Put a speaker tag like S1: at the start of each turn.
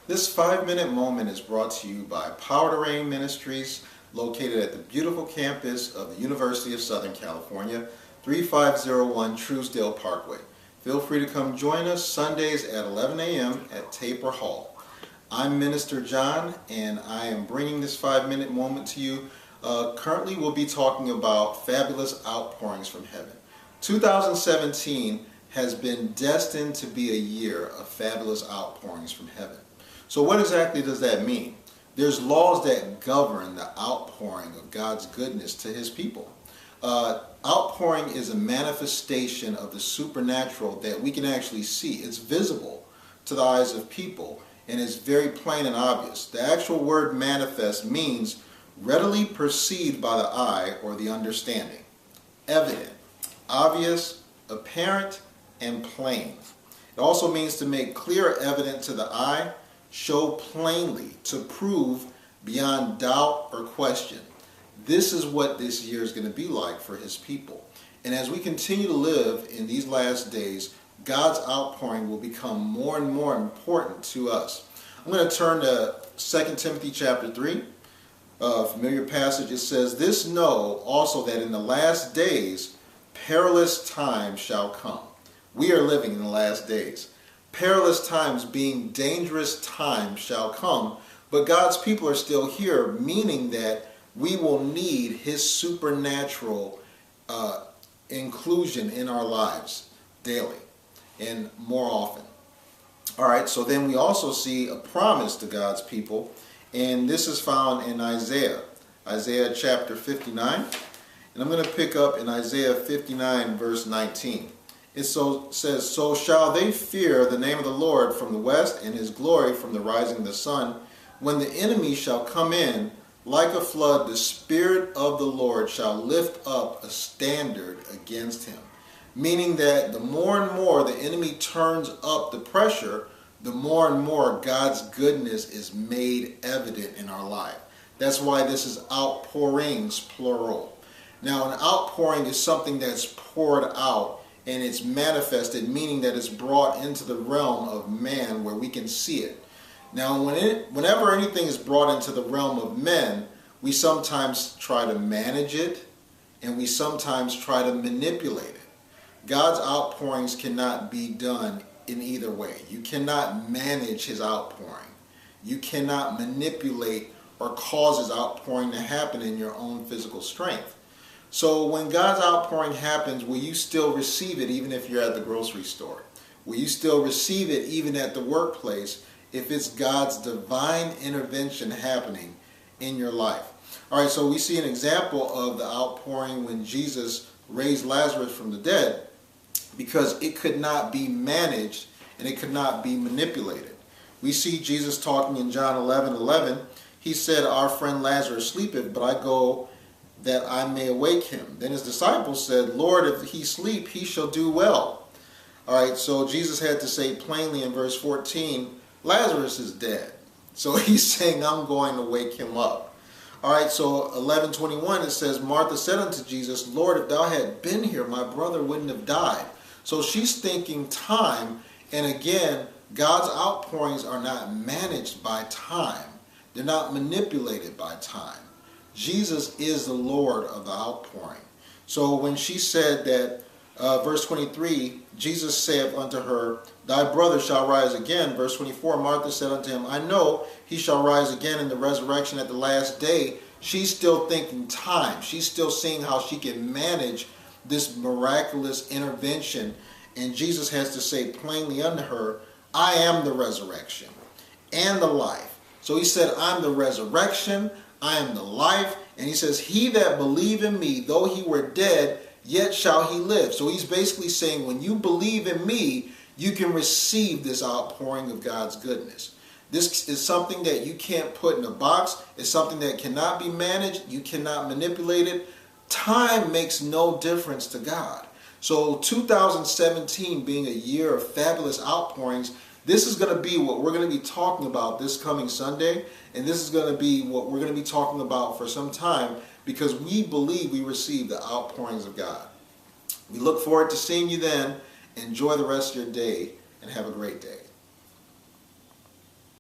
S1: This 5-minute moment is brought to you by Power to Reign Ministries, located at the beautiful campus of the University of Southern California, 3501 Truesdale Parkway. Feel free to come join us Sundays at 11 a.m. at Taper Hall. I'm Minister John, and I am bringing this 5-minute moment to you. Currently, we'll be talking about fabulous outpourings from heaven. 2017 has been destined to be a year of fabulous outpourings from heaven. So what exactly does that mean? There's laws that govern the outpouring of God's goodness to His people. Outpouring is a manifestation of the supernatural that we can actually see. It's visible to the eyes of people, and it's very plain and obvious. The actual word manifest means readily perceived by the eye or the understanding. Evident, obvious, apparent, and plain. It also means to make clear evident to the eye, show plainly, to prove beyond doubt or question. This is what this year is going to be like for His people. And as we continue to live in these last days, God's outpouring will become more and more important to us. I'm going to turn to 2 Timothy chapter 3, a familiar passage. It says, "This know also that in the last days perilous times shall come." We are living in the last days. Perilous times, being dangerous times, shall come, but God's people are still here, meaning that we will need His supernatural inclusion in our lives daily and more often. All right, so then we also see a promise to God's people, and this is found in Isaiah chapter 59, and I'm going to pick up in Isaiah 59 verse 19. It says, "So shall they fear the name of the Lord from the west, and His glory from the rising of the sun. When the enemy shall come in like a flood, the Spirit of the Lord shall lift up a standard against him." Meaning that the more and more the enemy turns up the pressure, the more and more God's goodness is made evident in our life. That's why this is outpourings, plural. Now, an outpouring is something that's poured out, and it's manifested, meaning that it's brought into the realm of man where we can see it. Now, whenever anything is brought into the realm of men, we sometimes try to manage it, and we sometimes try to manipulate it. God's outpourings cannot be done in either way. You cannot manage His outpouring. You cannot manipulate or cause His outpouring to happen in your own physical strength. So when God's outpouring happens, will you still receive it even if you're at the grocery store? Will you still receive it even at the workplace if it's God's divine intervention happening in your life? All right, so we see an example of the outpouring when Jesus raised Lazarus from the dead, because it could not be managed and it could not be manipulated. We see Jesus talking in John 11:11. He said, "Our friend Lazarus sleepeth, but I go that I may awake him." Then His disciples said, "Lord, if he sleep, he shall do well." All right, so Jesus had to say plainly in verse 14, Lazarus is dead. So He's saying, I'm going to wake him up. All right, so 11:21, it says, "Martha said unto Jesus, Lord, if thou had been here, my brother wouldn't have died." So she's thinking time, and again, God's outpourings are not managed by time. They're not manipulated by time. Jesus is the Lord of the outpouring. So when she said that, verse 23, Jesus saith unto her, "Thy brother shall rise again." Verse 24, Martha said unto Him, "I know he shall rise again in the resurrection at the last day." She's still thinking time. She's still seeing how she can manage this miraculous intervention. And Jesus has to say plainly unto her, "I am the resurrection and the life." So He said, I'm the resurrection, I am the life, and He says, "He that believe in me, though he were dead, yet shall he live." So He's basically saying, when you believe in me, you can receive this outpouring of God's goodness. This is something that you can't put in a box. It's something that cannot be managed. You cannot manipulate it. Time makes no difference to God. So 2017 being a year of fabulous outpourings, this is going to be what we're going to be talking about this coming Sunday, and this is going to be what we're going to be talking about for some time, because we believe we receive the outpourings of God. We look forward to seeing you then. Enjoy the rest of your day, and have a great day.